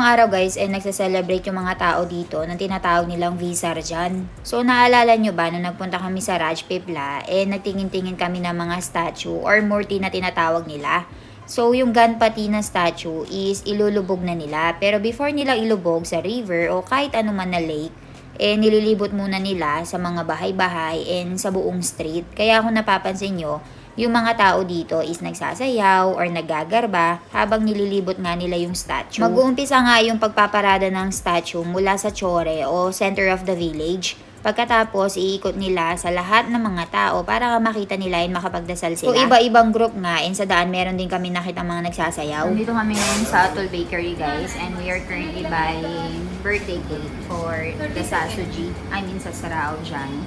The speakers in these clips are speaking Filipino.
araw guys, nagsa-celebrate yung mga tao dito na tinatawag nilang Visarjan. So naalala nyo ba nung nagpunta kami sa Rajpipla, nagtingin-tingin kami ng mga statue or murti na tinatawag nila. So yung Ganpati na statue is ilulubog na nila. Pero before nila ilubog sa river o kahit anuman na lake, nililibot muna nila sa mga bahay-bahay and sa buong street. Kaya kung napapansin nyo, yung mga tao dito is nagsasayaw or nagagarba habang nililibot nga nila yung statue. Mag-uumpisa nga yung pagpaparada ng statue mula sa Chore o center of the village. Pagkatapos, iikot nila sa lahat ng mga tao para makita nila and makapagdasal sila. So, iba-ibang group nga and sa daan meron din kami nakita mga nagsasayaw. Nandito kami ngayon sa Atul Bakery guys and we are currently buying birthday cake for the Sasuji. I mean sa Sarao dyan.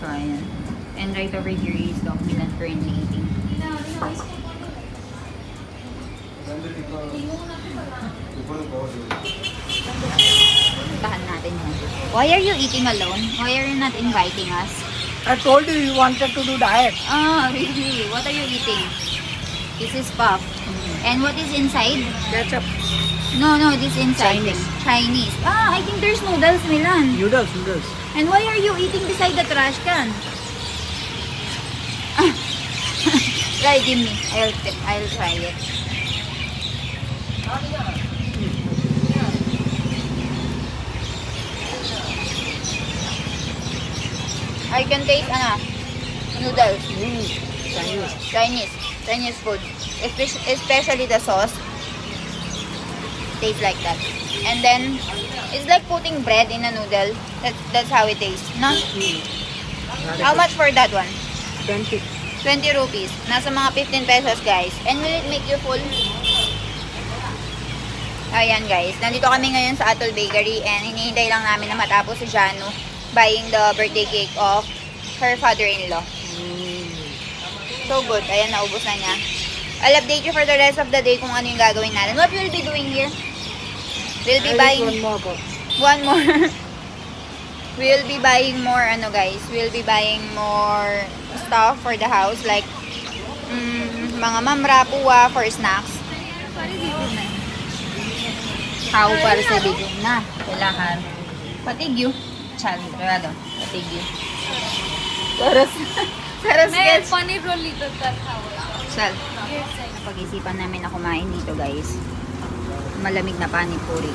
So, ayan. And right over here is Doc Milan currently eating. Tahan natin yan. Why are you eating alone? Why are you not inviting us? I told you you wanted to do diet. Ah, really? What are you eating? This is puff. And what is inside? Ketchup. No, this inside. Chinese. Chinese. Ah, I think there's noodles, Milan. Noodles. And why are you eating beside the trash can? Try, give me. I'll try it. I can taste noodles. Chinese food. Especially the sauce. Tastes like that. And then it's like putting bread in a noodle. That's how it tastes, no? How much for that one? 20. 20 rupees. Nasa mga 15 pesos, guys. And will it make you full? Ayan, guys. Nandito kami ngayon sa Atul Bakery and hinihintay lang namin na matapos si Janu buying the birthday cake of her father-in-law. So good. Ayan, naubos na niya. I'll update you for the rest of the day kung ano yung gagawin natin. What will be doing here? We'll be buying one more. We'll be buying more, guys. We'll be buying more stuff for the house. Like, mga mamra, puwa for snacks. How para sa bigyan na. Kailangan. Patigyo. Chalado. Patigyo. Saras guys. Funny rolito that house. Sal. Pag-isipan namin na kumain dito, guys. Malamig na panipuri.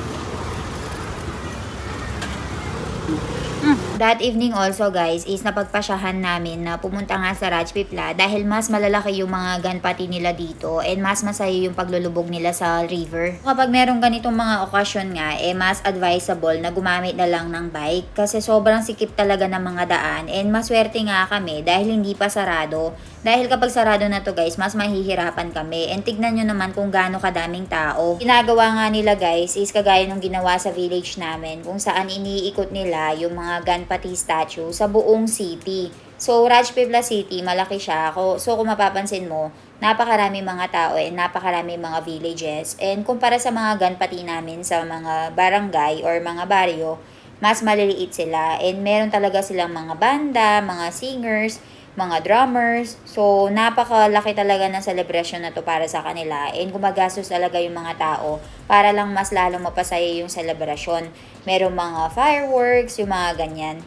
That evening also guys is napagpasyahan namin na pumunta nga sa Rajpipla dahil mas malalaki yung mga ganpati nila dito and mas masaya yung paglulubog nila sa river. Kapag merong ganitong mga okasyon nga mas advisable na gumamit na lang ng bike kasi sobrang sikip talaga ng mga daan and maswerte nga kami dahil hindi pa sarado. Dahil kapag sarado na to guys, mas mahihirapan kami. And tignan nyo naman kung gaano kadaming tao. Ginagawa nga nila guys is kagaya nung ginawa sa village namin kung saan iniikot nila yung mga Ganpati statue sa buong city. So Rajpipla City, malaki siya. So kung mapapansin mo, napakarami mga tao and napakarami mga villages. And kumpara sa mga Ganpati namin sa mga barangay or mga baryo, mas maliliit sila. And meron talaga silang mga banda, mga singers, mga drummers. So, napakalaki talaga ng celebration na to para sa kanila. And gumagastos talaga yung mga tao para lang mas lalong mapasaya yung celebration. Merong mga fireworks, yung mga ganyan.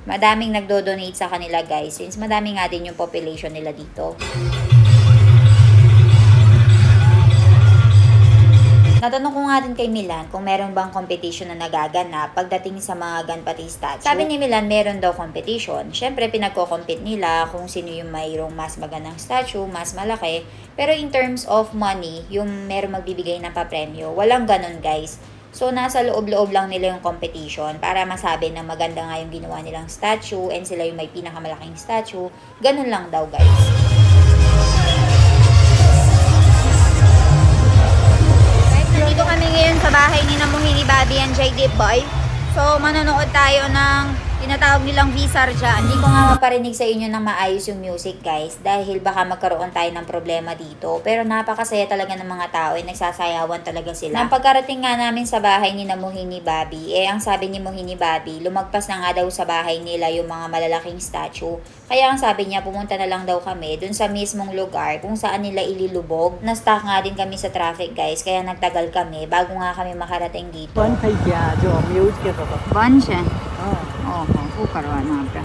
Madaming nagdo-donate sa kanila guys since madami nga din yung population nila dito. Natanong ko nga din kay Milan kung meron bang competition na nagaganap pagdating sa mga Ganpati statue. Sabi ni Milan meron daw competition. Siyempre pinagko-compete nila kung sino yung mayroong mas magandang statue, mas malaki. Pero in terms of money, yung meron magbibigay ng papremyo, walang ganun guys. So nasa loob-loob lang nila yung competition para masabi na maganda nga yung ginawa nilang statue and sila yung may pinakamalaking statue. Ganun lang daw guys. Nandito kami ngayon sa bahay ni Namuhini Bobby and Jay Deep Boy. So, manonood tayo ng tinatawag nilang Visarjan. Hindi ko nga maparinig sa inyo ng maayos yung music, guys, dahil baka magkaroon tayo ng problema dito. Pero napakasaya talaga ng mga tao, nagsasayawan talaga sila. Nang pagkarating nga namin sa bahay ni Mohini Bobby, ang sabi ni Mohini Bobby, lumagpas na nga daw sa bahay nila yung mga malalaking statue. Kaya ang sabi niya, pumunta na lang daw kami dun sa mismong lugar kung saan nila ililubog. Na-stuck nga din kami sa traffic, guys, kaya nagtagal kami bago nga kami makarating dito. बंद થઈ ગયા જો મ્યુઝ કેતો હતો Bun siya. હા Oo, karwana ka.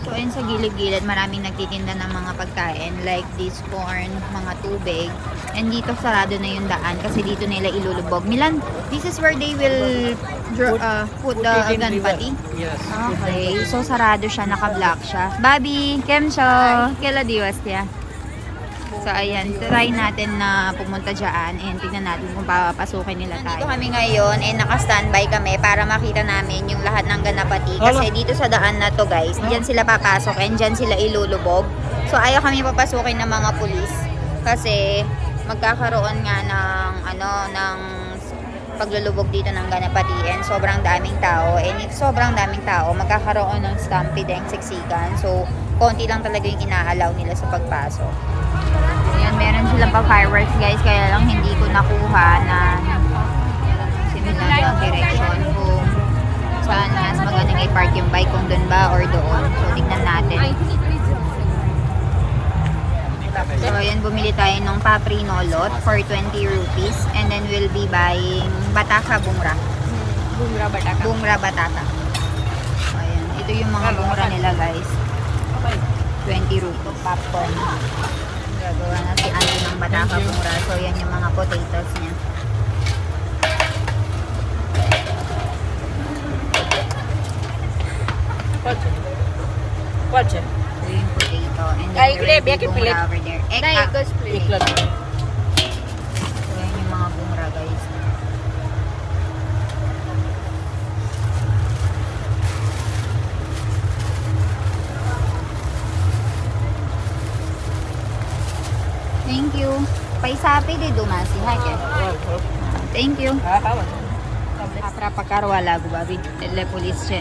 So, ayun sa gilid-gilid, maraming nagtitinda ng mga pagkain like this corn, mga tubig. And dito sarado na yung daan kasi dito nila ilulubog. Milan, this is where they will put the ganpati. Yes. Okay, so sarado siya, naka-block siya. Bobby, kemcho, kela diwas tiya. So ayan, try natin na pumunta dyan and tignan natin kung papasukin nila tayo. Dito kami ngayon and naka-standby kami para makita namin yung lahat ng ganapati. Kasi dito sa daan na to, guys, dyan sila papasok and dyan sila ilulubog. So ayaw kami papasukin ng mga pulis kasi magkakaroon nga ng paglulubog dito ng ganapati and sobrang daming tao. And if sobrang daming tao, magkakaroon ng stampede and siksikan. So konti lang talaga yung inaalaw nila sa pagpasok. Ayan, meron silang pa fireworks, guys, kaya lang hindi ko nakuha na similar ang direction kung saan mas magandang i-park yung bike, kung doon ba or doon. So tignan natin. So ayan, bumili tayo ng paprino lot for 20 rupees and then we'll be buying bataka bungra. Bungra bataka. So ayan, ito yung mga bungra nila, guys. 20 rupees. Popcorn. Gagawa na si Auntie ng bataka bungra. So yan yung mga potatoes niya. What? Ito yung potato. And Ay, then there grabe, will be yaki pilit. bungra over there. Dai, ikos plate. So yan yung mga bungra, guys. Thank you. Paisapi di dumasi. Hi, Ken. Thank you. Apra pagkarwa lago, babi. Tele police siya.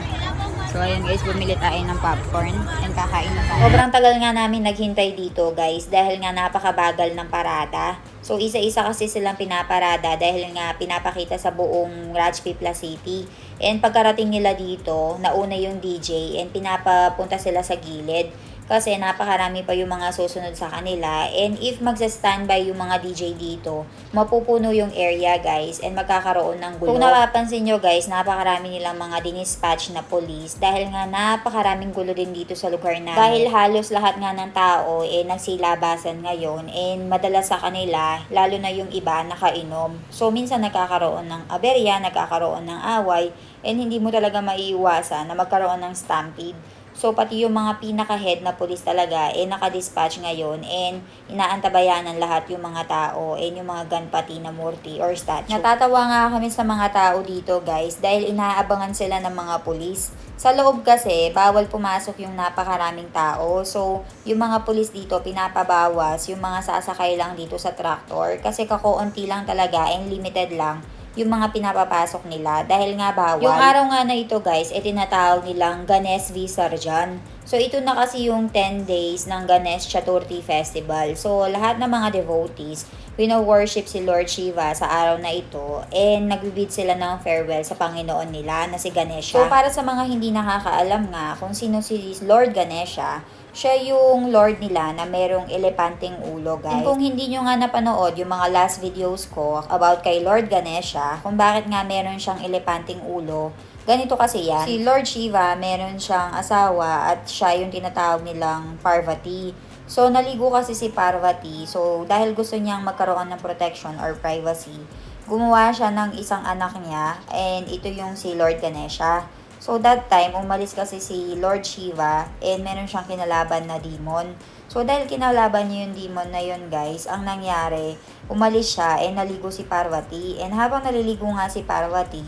So, ayun guys, bumili tayo ng popcorn and kakain na tayo. Sobrang tagal nga namin naghintay dito, guys, dahil nga napakabagal ng parada. So, isa-isa kasi silang pinaparada dahil nga pinapakita sa buong Rajpipla City. And pagkarating nila dito, nauna yung DJ and pinapapunta sila sa gilid. Kasi napakarami pa yung mga susunod sa kanila. And if magsa-standby yung mga DJ dito, mapupuno yung area, guys, and magkakaroon ng gulo. Kung napapansin nyo, guys, napakarami nilang mga dinispatch na police dahil nga napakaraming gulo din dito sa lugar namin. Dahil halos lahat nga ng tao nagsilabasan ngayon and madalas sa kanila, lalo na yung iba nakainom. So minsan nagkakaroon ng aberya, nagkakaroon ng away, and hindi mo talaga maiiwasan na magkaroon ng stampede. So, pati yung mga pinaka-head na police talaga, nakadispatch ngayon and inaantabayan ng lahat yung mga tao and yung mga ganpati na murti or statue. Natatawa nga kami sa mga tao dito, guys, dahil inaabangan sila ng mga police. Sa loob kasi, bawal pumasok yung napakaraming tao. So, yung mga police dito, pinapabawas yung mga sasakay lang dito sa tractor kasi kakoonti lang talaga and limited lang yung mga pinapapasok nila dahil nga bawal. Yung araw nga na ito, guys, tinatawag nilang Ganesh Visarjan. So, ito na kasi yung 10 days ng Ganesh Chaturthi Festival. So, lahat ng mga devotees, wino-worship si Lord Shiva sa araw na ito and nagbibid sila ng farewell sa Panginoon nila na si Ganesha. So, para sa mga hindi nakakaalam nga kung sino si Lord Ganesha, siya yung Lord nila na merong elepanteng ulo, guys. And kung hindi nyo nga napanood yung mga last videos ko about kay Lord Ganesha, kung bakit nga meron siyang elepanteng ulo, ganito kasi yan. Si Lord Shiva, meron siyang asawa at siya yung tinatawag nilang Parvati. So, naligo kasi si Parvati. So, dahil gusto niyang magkaroon ng protection or privacy, gumawa siya ng isang anak niya and ito yung si Lord Ganesha. So, that time, umalis kasi si Lord Shiva and meron siyang kinalaban na demon. So, dahil kinalaban niya yung demon na yun, guys, ang nangyari, umalis siya and naligo si Parvati. And habang naliligo nga si Parvati,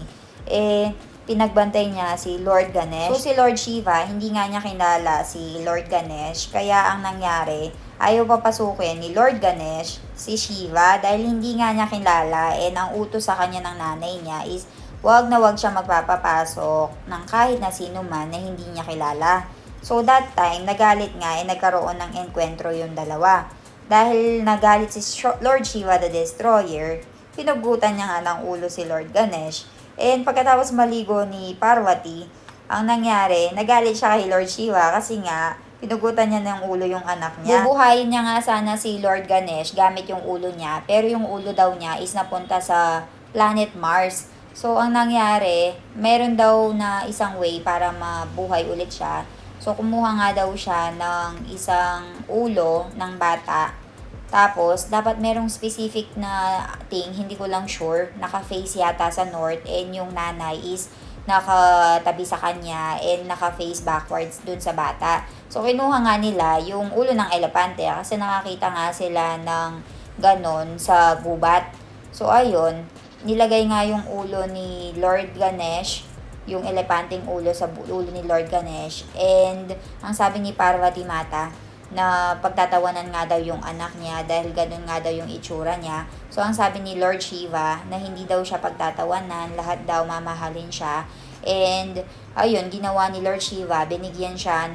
pinagbantay niya si Lord Ganesh. So, si Lord Shiva, hindi nga niya kinala si Lord Ganesh. Kaya, ang nangyari, ayaw papasukin ni Lord Ganesh si Shiva dahil hindi nga niya kilala and ang utos sa kanya ng nanay niya is wag na wag siya magpapapasok ng kahit na sino man na hindi niya kilala. So that time, nagalit nga nagkaroon ng enkwentro yung dalawa. Dahil nagalit si Lord Shiva the Destroyer, pinugutan niya nga ng ulo si Lord Ganesh. And pagkatapos maligo ni Parvati, ang nangyari, nagalit siya kay Lord Shiva kasi nga pinugutan niya ng ulo yung anak niya. Bubuhayin niya nga sana si Lord Ganesh gamit yung ulo niya, pero yung ulo daw niya is napunta sa planet Mars. So, ang nangyari, meron daw na isang way para mabuhay ulit siya. So, kumuha nga daw siya ng isang ulo ng bata. Tapos, dapat merong specific na thing, hindi ko lang sure, naka-face yata sa north, and yung nanay is nakatabi sa kanya and naka-face backwards dun sa bata. So, kinuha nga nila yung ulo ng elepante kasi nakakita nga sila ng ganon sa gubat. So, ayun, nilagay nga yung ulo ni Lord Ganesh, yung elepanteng ulo sa ulo ni Lord Ganesh. And, ang sabi ni Parvati Mata, na pagtatawanan nga daw yung anak niya dahil ganun nga daw yung itsura niya. So, ang sabi ni Lord Shiva na hindi daw siya pagtatawanan, lahat daw mamahalin siya. And, ayun, ginawa ni Lord Shiva, binigyan siya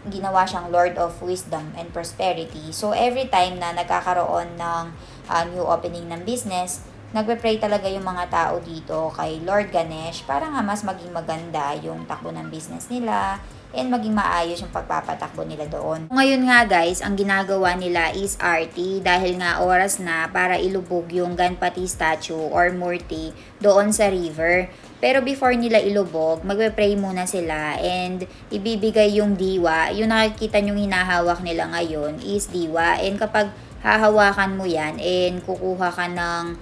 ginawa siyang Lord of Wisdom and Prosperity. So, every time na nagkakaroon ng new opening ng business, nagpe-pray talaga yung mga tao dito kay Lord Ganesh para nga mas maging maganda yung takbo ng business nila and maging maayos yung pagpapatakbo nila doon. Ngayon nga guys, ang ginagawa nila is arty dahil nga oras na para ilubog yung Ganpati statue or murti doon sa river. Pero before nila ilubog, magpe-pray muna sila and ibibigay yung diwa. Yung nakikita nyong hinahawak nila ngayon is diwa. And kapag hahawakan mo yan and kukuha ka ng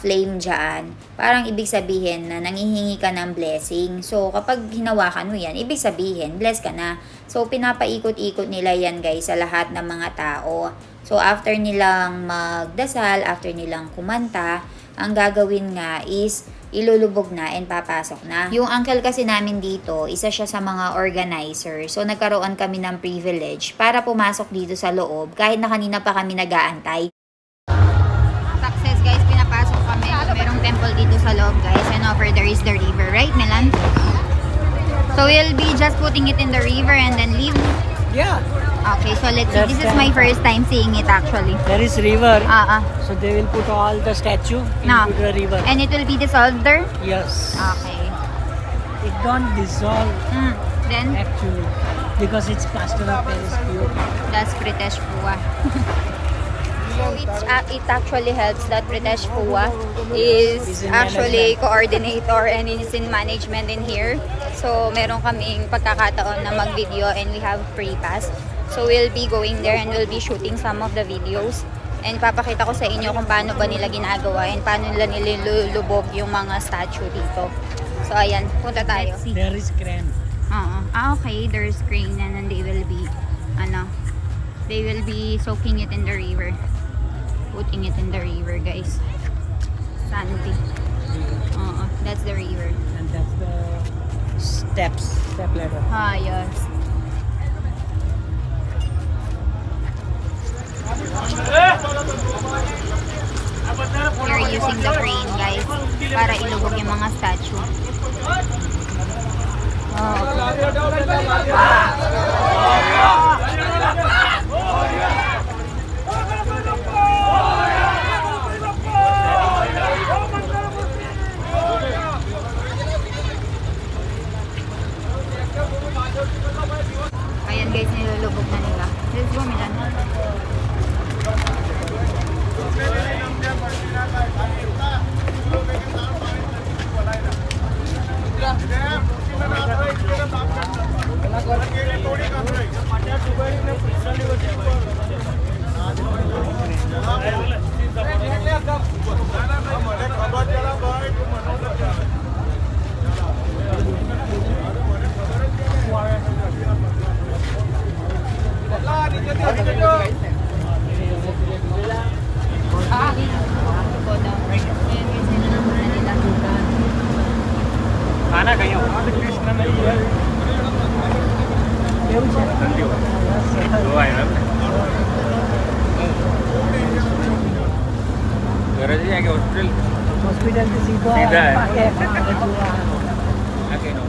flame dyan, parang ibig sabihin na nangihingi ka ng blessing. So, kapag hinawakan mo yan, ibig sabihin, bless ka na. So, pinapaikot-ikot nila yan guys sa lahat ng mga tao. So, after nilang magdasal, after nilang kumanta, ang gagawin nga is ilulubog na and papasok na. Yung uncle kasi namin dito, isa siya sa mga organizer. So, nagkaroon kami ng privilege para pumasok dito sa loob kahit na kanina pa kami nag-aantay. Success guys, pinapasok kami. Merong temple dito sa loob guys. And over there is the river, right Milan? So, we'll be just putting it in the river and then leave. Yeah. Okay, so let's see. That's This is my first time seeing it actually. There is river. So, So they will put all the statue No. into the river. and it will be dissolved there? Yes. Okay. It don't dissolve Then, actually because it's plaster of Paris pure. that's Pritesh Pua. So it actually helps that Pritesh Pua is Is in actually coordinator and is in management in here. So meron kaming pagkakataon na mag-video and we have free pass. So we'll be going there and we'll be shooting some of the videos. And papakita ko sa inyo kung paano ba nila ginagawa and paano nila nilulubog yung mga statue dito. So ayan, punta tayo. There is crane. Okay, there's crane and then they will be soaking it in the river. Putting it in the river, guys. Sandy. That's the river. And that's the step ladder. Yes. We're using the crane, guys, para ilubog yung mga statue. Ayan guys, nilulubog na nila. Let's go, Milan. खाना कहीं गरज आहे की hostel Hospital to Cebu. Sida, eh. Pakai mga natura. Okay, no.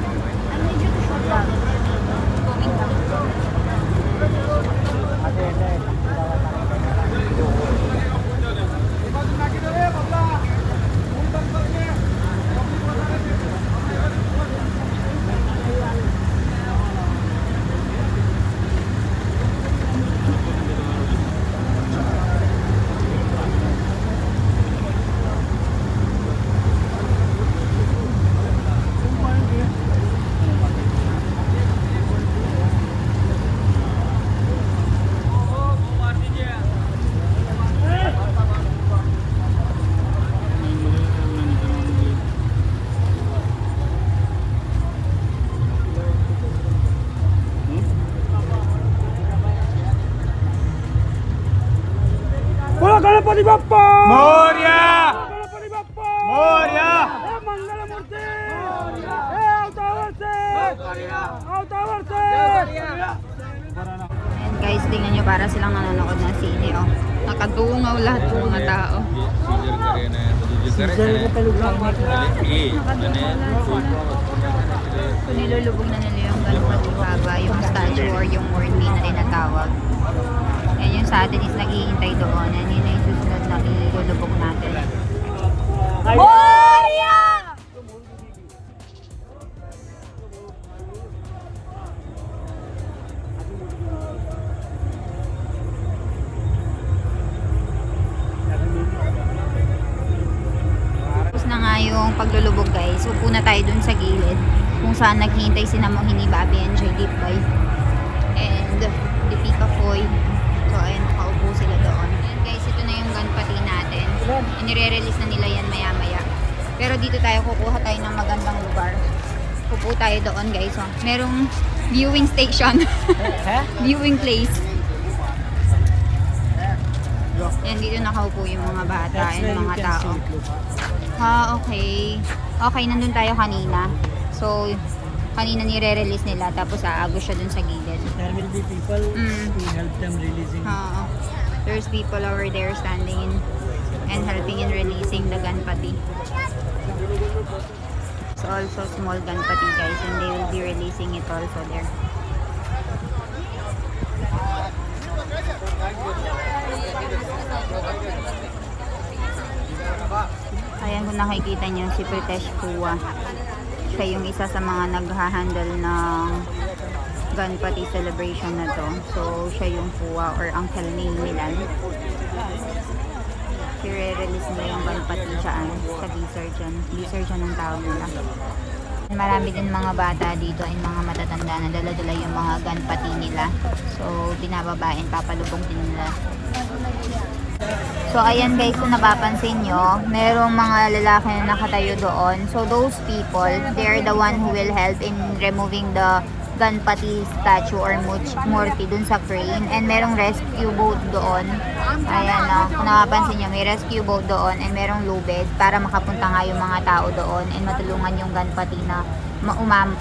Bola Ganapati Bappa! Moria! Ganapati Bappa! Moria! Mangala Murti! Autavarse! Autavarse! And guys, tingnan nyo para silang nanonood ng sine, oh. Nakadungaw lahat ng mga tao. Dari na talugan. So, nilulubog na nila yung Ganpati Baba, yung statue or yung Murti na tinatawag. And yung sa atin is naghihintay doon. And yun na yung susunod na ilulubog natin. Moria! Tapos na nga yung paglulubog guys. Upo na tayo dun sa gilid kung saan naghihintay si Namohini Babi and Joy Dipay and Dipika Foy. So ayun, nakaupo sila doon. And guys, ito na yung Ganpati natin. Nire-release na nila yan maya maya. Pero dito tayo kukuha tayo ng magandang lugar. Upo tayo doon guys. Oh. Merong viewing station. Viewing place. Yan, dito nakaupo yung mga bata and mga tao. Ha, okay. Okay, nandun tayo kanina. So, kanina nire-release nila tapos aagos siya dun sa gilid. There will be people who help them releasing. There's people over there standing in and helping in releasing the Ganpati. It's also small Ganpati guys and they will be releasing it also there. Ayan, kung nakikita niyo si Pritesh Pua. Siya yung isa sa mga naghahandle ng Ganpati celebration na to. So, siya yung Pua or Uncle ni Milan. I-release nila yung Ganpati siyaan sa Visurgent. Visurgent ang tawag nila. Marami din mga bata dito ay mga matatanda na dala-dala yung mga Ganpati nila. So, binababain, papalubong din nila. So, ayan guys, kung napapansin nyo, merong mga lalaki na nakatayo doon. So, those people, they're the one who will help in removing the Ganpati statue or Murti dun sa crane. And merong rescue boat doon. Ayan, no? Kung napapansin nyo, may rescue boat doon and merong lubid para makapunta nga yung mga tao doon and matulungan yung Ganpati na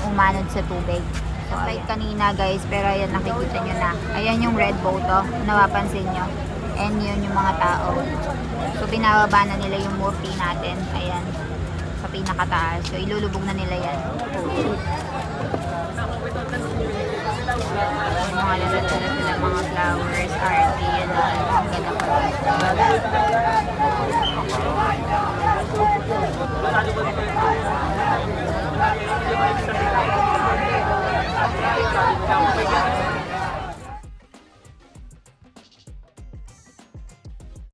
umanod sa tubig. So, right kanina guys, pero ayan, nakikita nyo na. Ayan yung red boat, oh. Kung napapansin nyo. And yun yung mga tao. So, binababa na nila yung Murti natin. Ayan. Sa pinakataas. So, ilulubog na nila yan. Yung mga lalala sila, mga flowers, RP, and all. Ang ganda ko.